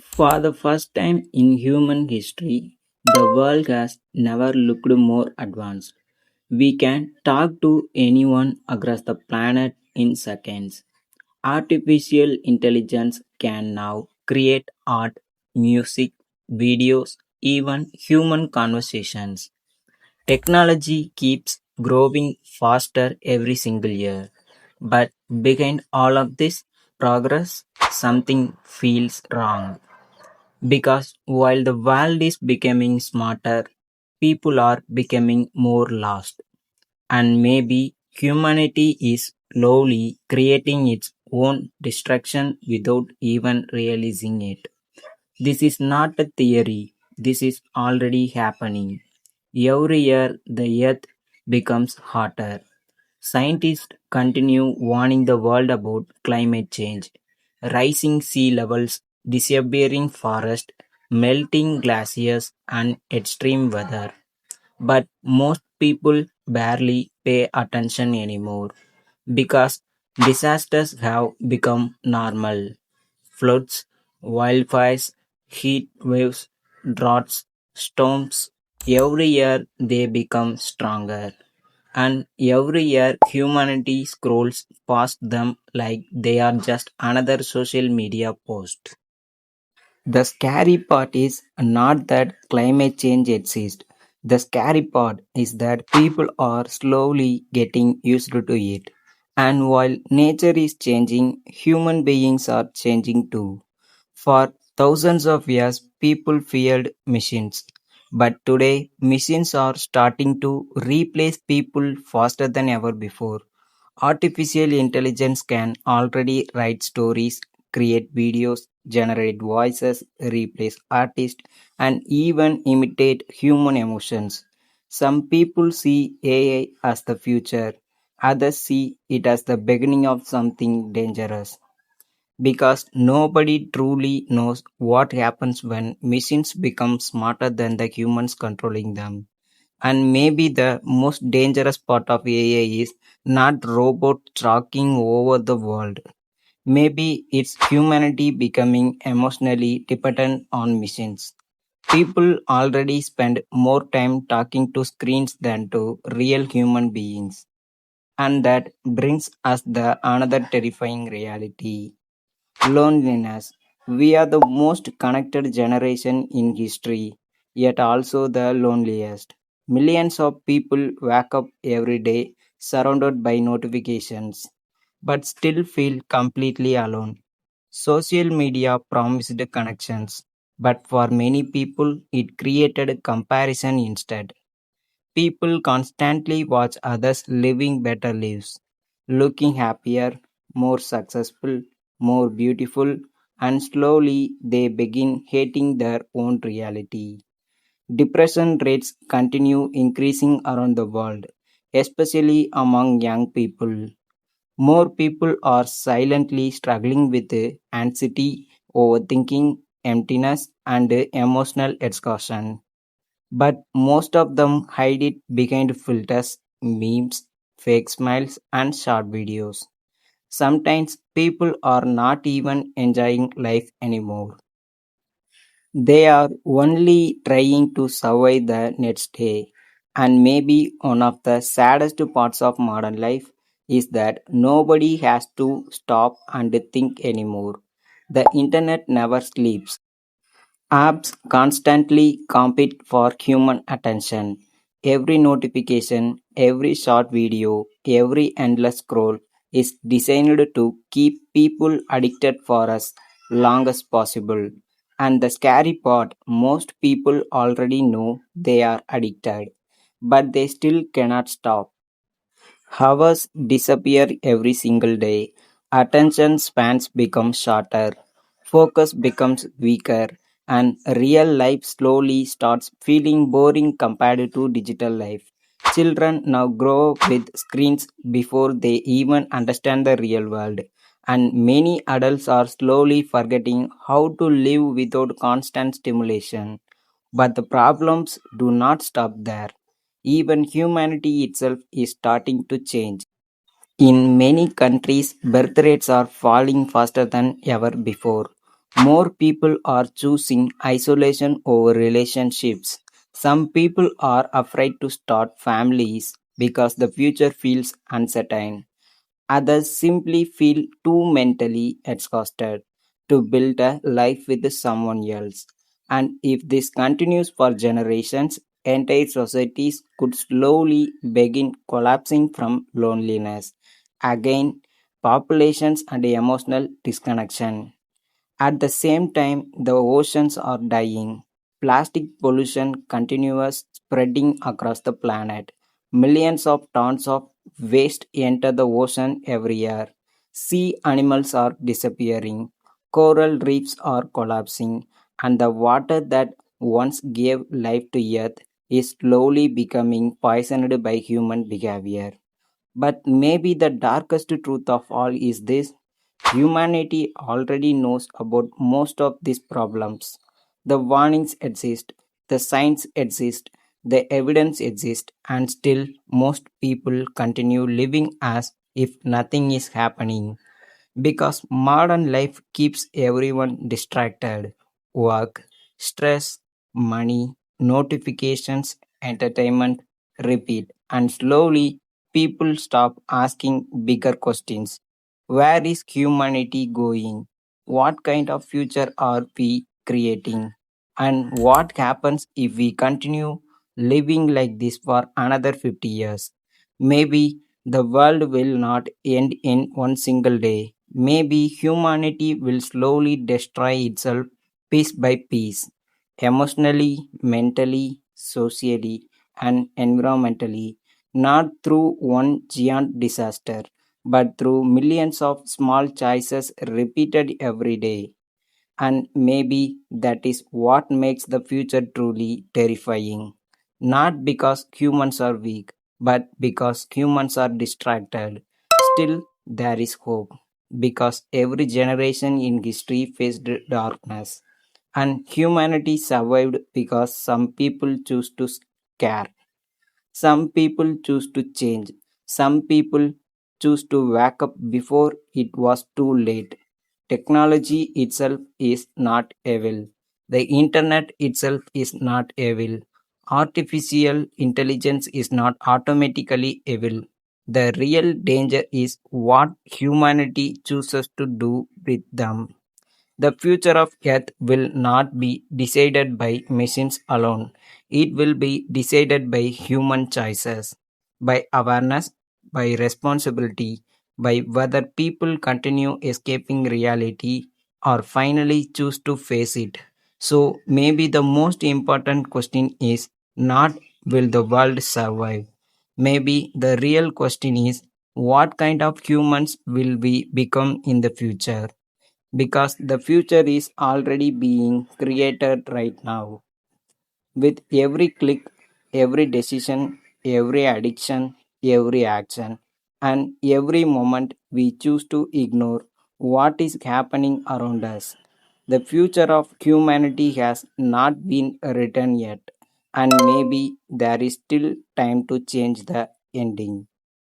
For the first time in human history, the world has never looked more advanced. We can talk to anyone across the planet in seconds. Artificial intelligence can now create art, music, videos, even human conversations. Technology keeps growing faster every single year. But behind all of this progress, something feels wrong. Because while the world is becoming smarter, people are becoming more lost. And maybe humanity is slowly creating its own destruction without even realizing it. This is not a theory, this is already happening. Every year, the earth becomes hotter. Scientists continue warning the world about climate change, rising sea levels, disappearing forests, melting glaciers, and extreme weather. But most people barely pay attention anymore because disasters have become normal. Floods, wildfires, heat waves, droughts, storms, every year they become stronger. And every year humanity scrolls past them like they are just another social media post. The scary part is not that climate change exists. The scary part is that people are slowly getting used to it. And while nature is changing, human beings are changing too. For thousands of years, people feared machines. But today, machines are starting to replace people faster than ever before. Artificial intelligence can already write stories, create videos, generate voices, replace artists, and even imitate human emotions. Some people see AI as the future, others see it as the beginning of something dangerous. Because nobody truly knows what happens when machines become smarter than the humans controlling them. And maybe the most dangerous part of AI is not robots talking over the world. Maybe it's humanity becoming emotionally dependent on machines. People already spend more time talking to screens than to real human beings. And that brings us the another terrifying reality. Loneliness. We are the most connected generation in history, yet also the loneliest. Millions of people wake up every day surrounded by notifications, but still feel completely alone. Social media promised connections, but for many people, it created comparison instead. People constantly watch others living better lives, looking happier, more successful, more beautiful, and slowly they begin hating their own reality. Depression rates continue increasing around the world, especially among young people. More people are silently struggling with anxiety, overthinking, emptiness, and emotional exhaustion. But most of them hide it behind filters, memes, fake smiles, and short videos. Sometimes people are not even enjoying life anymore. They are only trying to survive the next day. And maybe one of the saddest parts of modern life is that nobody has to stop and think anymore. The internet never sleeps. Apps constantly compete for human attention. Every notification, every short video, every endless scroll is designed to keep people addicted for as long as possible. And the scary part, most people already know they are addicted, but they still cannot stop. Hours disappear every single day. Attention spans become shorter. Focus becomes weaker. And real life slowly starts feeling boring compared to digital life. Children now grow up with screens before they even understand the real world. And many adults are slowly forgetting how to live without constant stimulation. But the problems do not stop there. Even humanity itself is starting to change. In many countries, birth rates are falling faster than ever before. More people are choosing isolation over relationships. Some people are afraid to start families because the future feels uncertain. Others simply feel too mentally exhausted to build a life with someone else. And if this continues for generations, entire societies could slowly begin collapsing from loneliness. Again, populations and emotional disconnection. At the same time, the oceans are dying. Plastic pollution continues spreading across the planet. Millions of tons of waste enter the ocean every year. Sea animals are disappearing. Coral reefs are collapsing. And the water that once gave life to Earth is slowly becoming poisoned by human behavior. But maybe the darkest truth of all is this: humanity already knows about most of these problems. The warnings exist, the signs exist, the evidence exists, and still most people continue living as if nothing is happening. Because modern life keeps everyone distracted. Work, stress, money, notifications, entertainment, repeat. And slowly, people stop asking bigger questions. Where is humanity going? What kind of future are we creating? And what happens if we continue living like this for another 50 years? Maybe the world will not end in one single day. Maybe humanity will slowly destroy itself piece by piece, emotionally, mentally, socially, and environmentally, not through one giant disaster, but through millions of small choices repeated every day. And maybe that is what makes the future truly terrifying. Not because humans are weak, but because humans are distracted. Still, there is hope. Because every generation in history faced darkness. And humanity survived because some people choose to care. Some people choose to change. Some people choose to wake up before it was too late. Technology itself is not evil. The internet itself is not evil. Artificial intelligence is not automatically evil. The real danger is what humanity chooses to do with them. The future of Earth will not be decided by machines alone. It will be decided by human choices, by awareness, by responsibility, by whether people continue escaping reality or finally choose to face it. So, maybe the most important question is not will the world survive? Maybe the real question is what kind of humans will we become in the future? Because the future is already being created right now. With every click, every decision, every addiction, every action, and every moment we choose to ignore what is happening around us. The future of humanity has not been written yet, and maybe there is still time to change the ending.